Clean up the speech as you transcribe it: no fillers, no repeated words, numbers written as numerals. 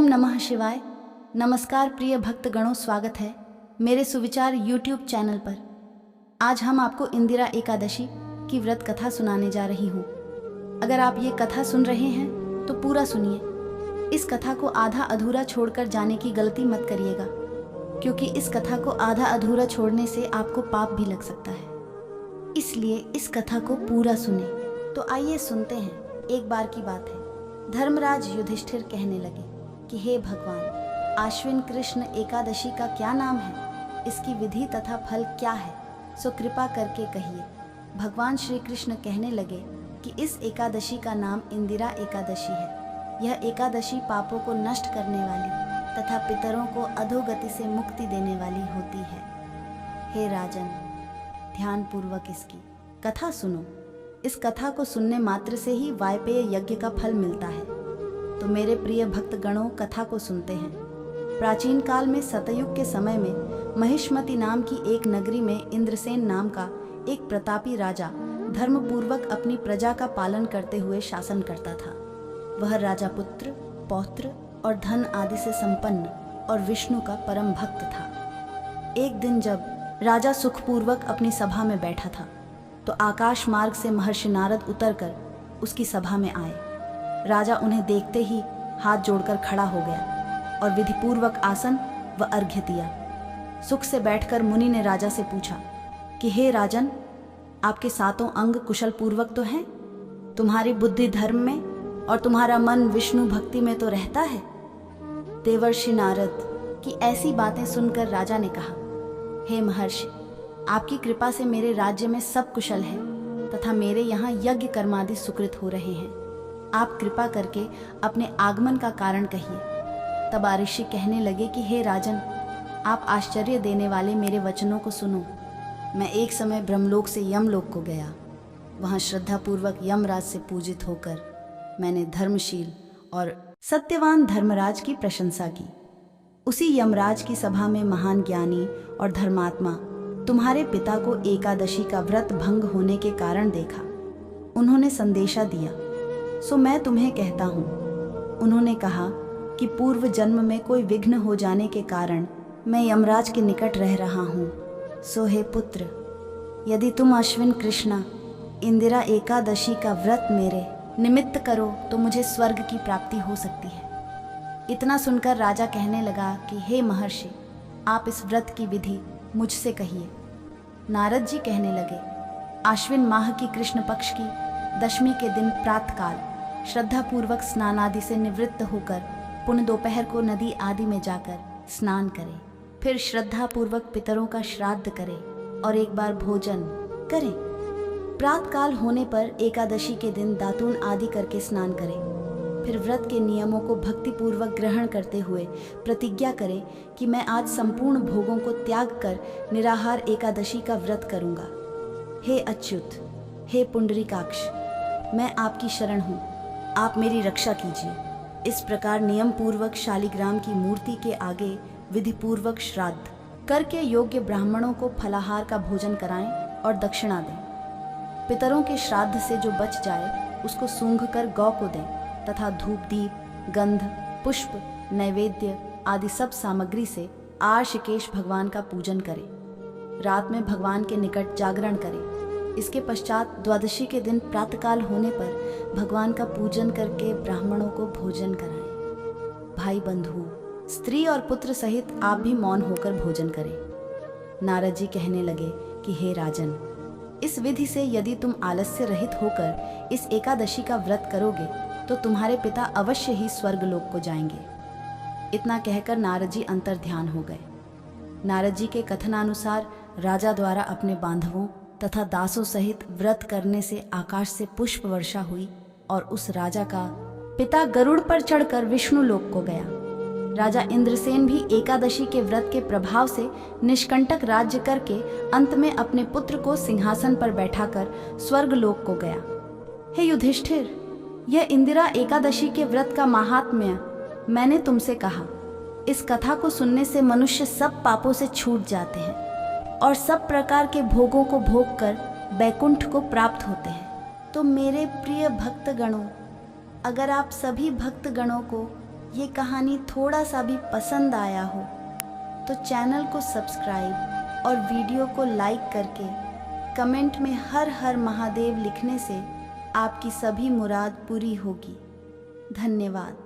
ओम नमः शिवाय। नमस्कार प्रिय भक्तगणों, स्वागत है मेरे सुविचार YouTube चैनल पर। आज हम आपको इंदिरा एकादशी की व्रत कथा सुनाने जा रही हूँ। अगर आप ये कथा सुन रहे हैं तो पूरा सुनिए। इस कथा को आधा अधूरा छोड़कर जाने की गलती मत करिएगा, क्योंकि इस कथा को आधा अधूरा छोड़ने से आपको पाप भी लग सकता है। इसलिए इस कथा को पूरा सुने। तो आइए सुनते हैं। एक बार की बात है, धर्मराज युधिष्ठिर कहने लगे कि हे भगवान, आश्विन कृष्ण एकादशी का क्या नाम है, इसकी विधि तथा फल क्या है, सो कृपा करके कहिए। भगवान श्री कृष्ण कहने लगे कि इस एकादशी का नाम इंदिरा एकादशी है। यह एकादशी पापों को नष्ट करने वाली तथा पितरों को अधोगति से मुक्ति देने वाली होती है। हे राजन, ध्यान पूर्वक इसकी कथा सुनो। इस कथा को सुनने मात्र से ही वायपेय यज्ञ का फल मिलता है। तो मेरे प्रिय भक्तगणों, कथा को सुनते हैं। प्राचीन काल में सतयुग के समय में महिष्मति नाम की एक नगरी में इंद्रसेन नाम का एक प्रतापी राजा धर्मपूर्वक अपनी प्रजा का पालन करते हुए शासन करता था। वह राजा पुत्र, पौत्र और धन आदि से संपन्न और विष्णु का परम भक्त था। एक दिन जब राजा सुखपूर्वक अपनी सभा में बैठा था तो आकाश मार्ग से महर्षि नारद उतरकर उसकी सभा में आए। राजा उन्हें देखते ही हाथ जोड़कर खड़ा हो गया और विधिपूर्वक आसन व अर्घ्य दिया। सुख से बैठकर मुनि ने राजा से पूछा कि हे राजन, आपके सातों अंग कुशल पूर्वक तो हैं? तुम्हारी बुद्धि धर्म में और तुम्हारा मन विष्णु भक्ति में तो रहता है? देवर्षि नारद की ऐसी बातें सुनकर राजा ने कहा, हे महर्षि, आपकी कृपा से मेरे राज्य में सब कुशल है तथा मेरे यहाँ यज्ञ कर्मादि सुकृत हो रहे हैं। आप कृपा करके अपने आगमन का कारण कहिए। तब ऋषि कहने लगे कि हे राजन, आप आश्चर्य देने वाले मेरे वचनों को सुनो। मैं एक समय ब्रह्मलोक से यमलोक को गया। वहाँ श्रद्धापूर्वक यमराज से पूजित होकर मैंने धर्मशील और सत्यवान धर्मराज की प्रशंसा की। उसी यमराज की सभा में महान ज्ञानी और धर्मात्मा तुम्हारे पिता को एकादशी का व्रत भंग होने के कारण देखा। उन्होंने संदेशा दिया, सो मैं तुम्हें कहता हूँ। उन्होंने कहा कि पूर्व जन्म में कोई विघ्न हो जाने के कारण मैं यमराज के निकट रह रहा हूँ। सो हे पुत्र, यदि तुम अश्विन कृष्णा इंदिरा एकादशी का व्रत मेरे निमित्त करो तो मुझे स्वर्ग की प्राप्ति हो सकती है। इतना सुनकर राजा कहने लगा कि हे महर्षि, आप इस व्रत की विधि मुझसे कहिए। नारद जी कहने लगे, आश्विन माह की कृष्ण पक्ष की दशमी के दिन प्रातःकाल श्रद्धापूर्वक स्नान आदि से निवृत्त होकर पुण्य दोपहर को नदी आदि में जाकर स्नान करें। फिर श्रद्धापूर्वक पितरों का श्राद्ध करें और एक बार भोजन करें। प्रातःकाल होने पर एकादशी के दिन दातून आदि करके स्नान करें। फिर व्रत के नियमों को भक्तिपूर्वक ग्रहण करते हुए प्रतिज्ञा करें कि मैं आज संपूर्ण भोगों को त्याग कर निराहार एकादशी का व्रत करूंगा। हे अच्युत, हे पुंडरीकाक्ष, मैं आपकी शरण हूँ, आप मेरी रक्षा कीजिए। इस प्रकार नियम पूर्वक शालिग्राम की मूर्ति के आगे विधिपूर्वक श्राद्ध करके योग्य ब्राह्मणों को फलाहार का भोजन कराएं और दक्षिणा दें। पितरों के श्राद्ध से जो बच जाए उसको सूंघ कर गौ को दें तथा धूप दीप, गंध, पुष्प, नैवेद्य आदि सब सामग्री से आर्षिकेश भगवान का पूजन करें। रात में भगवान के निकट जागरण करें। इसके पश्चात द्वादशी के दिन प्रातःकाल होने पर भगवान का पूजन करके ब्राह्मणों को भोजन कराएं। भाई बंधु, स्त्री और पुत्र सहित आप भी मौन होकर भोजन करें। नारद जी कहने लगे कि हे राजन, इस विधि से यदि तुम आलस्य रहित होकर इस एकादशी का व्रत करोगे तो तुम्हारे पिता अवश्य ही स्वर्गलोक को जाएंगे। इतना कहकर नारद जी अंतर्ध्यान हो गए। नारद जी के कथनानुसार राजा द्वारा अपने बांधवों तथा दासों सहित व्रत करने से आकाश से पुष्प वर्षा हुई और उस राजा का पिता गरुड़ पर चढ़कर विष्णु लोक को गया। राजा इंद्रसेन भी एकादशी के व्रत के प्रभाव से निष्कंटक राज्य करके अंत में अपने पुत्र को सिंहासन पर बैठाकर स्वर्ग लोक को गया। हे युधिष्ठिर, यह इंदिरा एकादशी के व्रत का महात्म्य मैंने तुमसे कहा। इस कथा को सुनने से मनुष्य सब पापों से छूट जाते हैं और सब प्रकार के भोगों को भोग कर बैकुंठ को प्राप्त होते हैं। तो मेरे प्रिय भक्तगणों, अगर आप सभी भक्तगणों को ये कहानी थोड़ा सा भी पसंद आया हो तो चैनल को सब्सक्राइब और वीडियो को लाइक करके कमेंट में हर हर महादेव लिखने से आपकी सभी मुराद पूरी होगी। धन्यवाद।